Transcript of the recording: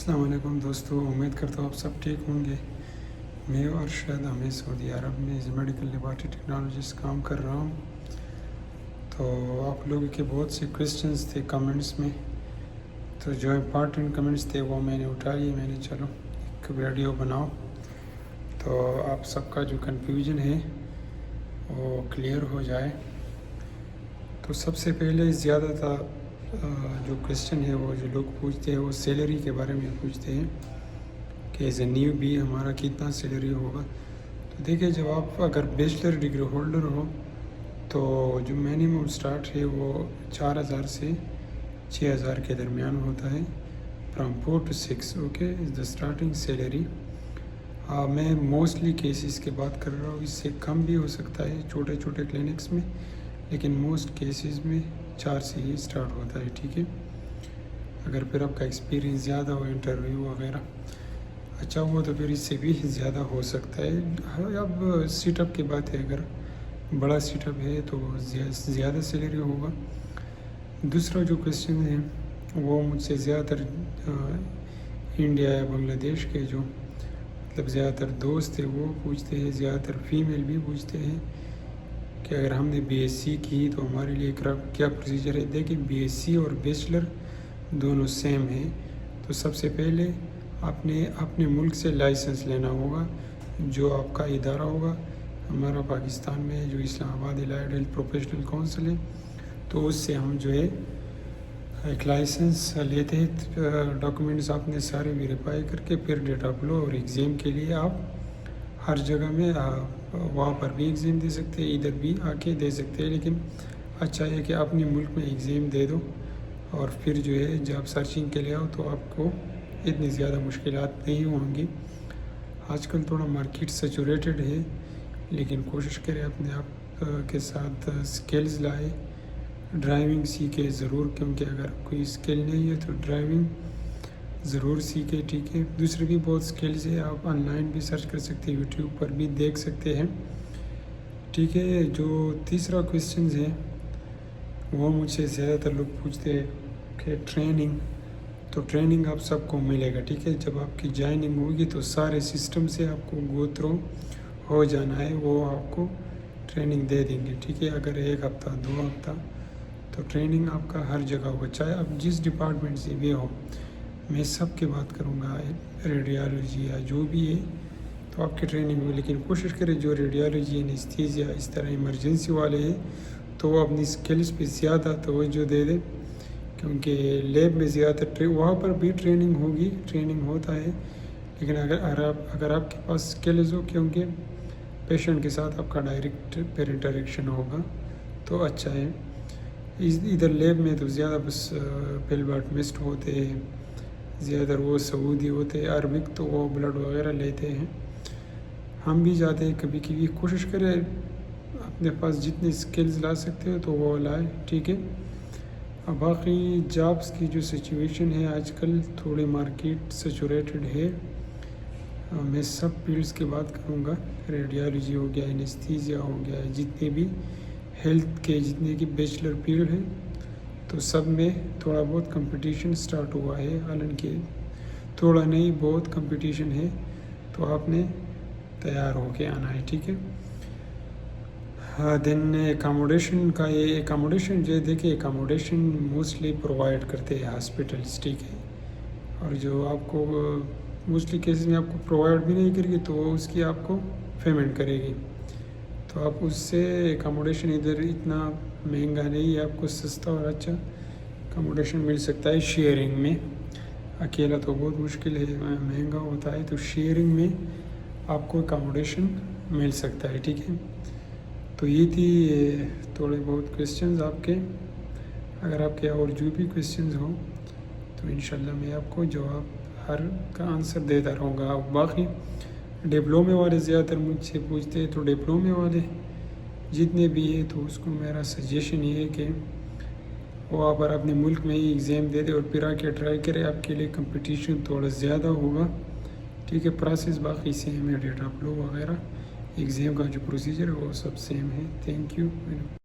السلام علیکم دوستو، امید کرتا ہوں آپ سب ٹھیک ہوں گے۔ میں اور شاید ہمیں سعودی عرب میں ایز میڈیکل لیبارٹری ٹیکنالوجسٹ کام کر رہا ہوں۔ تو آپ لوگوں کے بہت سے کویسچنز تھے کمنٹس میں، تو جو امپارٹنٹ کمنٹس تھے وہ میں نے اٹھا لیے۔ میں نے چلو ایک ویڈیو بناؤ تو آپ سب کا جو کنفیوژن ہے وہ کلیئر ہو جائے۔ تو سب سے پہلے زیادہ تھا جو کویسچن ہے وہ جو لوگ پوچھتے ہیں وہ سیلری کے بارے میں پوچھتے ہیں کہ ایز اے نیو بی ہمارا کتنا سیلری ہوگا۔ تو دیکھیں، جب آپ اگر بیچلر ڈگری ہولڈر ہو تو جو منیمم سٹارٹ ہے وہ 4,000 سے 6,000 کے درمیان ہوتا ہے، from 4 to 6 okay is the starting salary. میں موسٹلی کیسز کی بات کر رہا ہوں، اس سے کم بھی ہو سکتا ہے چھوٹے چھوٹے کلینکس میں، لیکن موسٹ کیسز میں 4 سے ہی اسٹارٹ ہوتا ہے، ٹھیک ہے۔ اگر پھر آپ کا ایکسپیرینس زیادہ ہو، انٹرویو وغیرہ اچھا ہو تو پھر اس سے بھی زیادہ ہو سکتا ہے۔ اب سیٹ اپ کی بات ہے، اگر بڑا سیٹ اپ ہے تو زیادہ سیلری ہوگا۔ دوسرا جو کویسچن ہے وہ مجھ سے زیادہ تر انڈیا یا بنگلہ دیش کے جو مطلب زیادہ تر دوست ہیں وہ پوچھتے ہیں، زیادہ تر فیمیل بھی پوچھتے ہیں کہ اگر ہم نے بی ایس سی کی تو ہمارے لیے کیا پروسیجر ہے۔ دیکھیں، بی ایس سی اور بیچلر دونوں سیم ہیں، تو سب سے پہلے آپ نے اپنے ملک سے لائسنس لینا ہوگا، جو آپ کا ادارہ ہوگا۔ ہمارا پاکستان میں جو اسلام آباد الائڈ ہیلتھ پروفیشنل کونسل ہے، تو اس سے ہم جو ہے ایک لائسنس لیتے ہیں۔ ڈاکومنٹس آپ نے سارے ویریفائی کر کے پھر ڈیٹ آف لو اور ایگزام کے لیے آپ ہر جگہ میں وہاں پر بھی ایگزام دے سکتے ہیں، ادھر بھی آ کے دے سکتے ہیں، لیکن اچھا ہے کہ اپنے ملک میں ایگزام دے دو اور پھر جو ہے جاب سرچنگ کے لیے آؤ تو آپ کو اتنی زیادہ مشکلات نہیں ہوں گی۔ آج کل تھوڑا مارکیٹ سیچوریٹڈ ہے، لیکن کوشش کریں اپنے آپ کے ساتھ سکلز لائے۔ ڈرائیونگ سیکھے ضرور، کیونکہ اگر کوئی سکل نہیں ہے تو ڈرائیونگ ضرور سیکھے، ٹھیک ہے۔ دوسرے بھی بہت سکلز ہے، آپ آن لائن بھی سرچ کر سکتے ہیں، یوٹیوب پر بھی دیکھ سکتے ہیں، ٹھیک ہے۔ جو تیسرا کویسچنز ہے وہ مجھ سے زیادہ تر لوگ پوچھتے ہیں کہ ٹریننگ، تو ٹریننگ آپ سب کو ملے گا، ٹھیک ہے۔ جب آپ کی جوائننگ ہوگی تو سارے سسٹم سے آپ کو گو تھرو ہو جانا ہے، وہ آپ کو ٹریننگ دے دیں گے، ٹھیک ہے۔ اگر 1 ہفتہ 2 ہفتہ تو ٹریننگ آپ کا ہر جگہ ہوگا، چاہے آپ جس ڈپارٹمنٹ سے بھی ہو۔ میں سب کی بات کروں گا، ریڈیالوجی یا جو بھی ہے تو آپ کی ٹریننگ ہوگی، لیکن کوشش کریں جو ریڈیالوجی انیستھیزیا اس طرح ایمرجنسی والے ہیں تو وہ اپنی سکلز پہ زیادہ توجہ دے دیں، کیونکہ لیب میں زیادہ وہاں پر بھی ٹریننگ ہوگی، ٹریننگ ہوتا ہے، لیکن اگر آپ کے پاس سکلز ہو، کیونکہ پیشنٹ کے ساتھ آپ کا ڈائریکٹ پھر انٹریکشن ہوگا تو اچھا ہے۔ ادھر لیب میں تو زیادہ بس پلباٹمسٹ ہوتے ہیں، زیادہ تر وہ سعودی ہوتے ہیں، عربک تو وہ بلڈ وغیرہ لیتے ہیں۔ ہم بھی جاتے ہیں کبھی کبھی، کوشش کریں اپنے پاس جتنے سکلز لا سکتے ہو تو وہ لائے، ٹھیک ہے۔ باقی جابس کی جو سچویشن ہے آج کل تھوڑی مارکیٹ سیچوریٹڈ ہے۔ میں سب فیلڈس کی بات کروں گا، ریڈیالوجی ہو گیا، انیستھیزیا ہو گیا، جتنے بھی ہیلتھ کے جتنے کی بیچلر فیلڈ ہیں تو سب میں تھوڑا بہت کمپٹیشن سٹارٹ ہوا ہے، حالانکہ تھوڑا نہیں بہت کمپٹیشن ہے، تو آپ نے تیار ہو کے آنا ہے، ٹھیک ہے۔ دین اکاموڈیشن کا، یہ اکاموڈیشن جو دیکھیں اکاموڈیشن موسٹلی پرووائڈ کرتے ہیں ہاسپٹلس، ٹھیک ہے، اور جو آپ کو موسٹلی کیسز میں آپ کو پرووائڈ بھی نہیں کرے گی تو اس کی آپ کو پیمنٹ کرے گی، تو آپ اس سے اکاموڈیشن ادھر اتنا مہنگا نہیں ہے، آپ کو سستا اور اچھا اکاموڈیشن مل سکتا ہے شیئرنگ میں۔ اکیلا تو بہت مشکل ہے، مہنگا ہوتا ہے، تو شیئرنگ میں آپ کو اکاموڈیشن مل سکتا ہے، ٹھیک ہے۔ تو یہ تھی تھوڑے بہت کویسچنز آپ کے۔ اگر آپ کے اور جو بھی کویسچنز ہوں تو انشاءاللہ میں آپ کو جواب ہر کا آنسر دیتا رہوں گا۔ باقی ڈپلومے والے زیادہ تر مجھ سے پوچھتے ہیں، تو ڈپلومے والے جتنے بھی ہیں تو اس کو میرا سجیشن یہ ہے کہ وہ آپ اپنے ملک میں ہی ایگزام دے دیں اور پھر آ کے ٹرائی کرے، آپ کے لیے کمپٹیشن تھوڑا زیادہ ہوگا، ٹھیک ہے۔ پروسیس باقی سیم ہے، ڈیٹ آف لو وغیرہ، ایگزام کا جو پروسیجر ہے وہ سب سیم ہے۔ Thank you.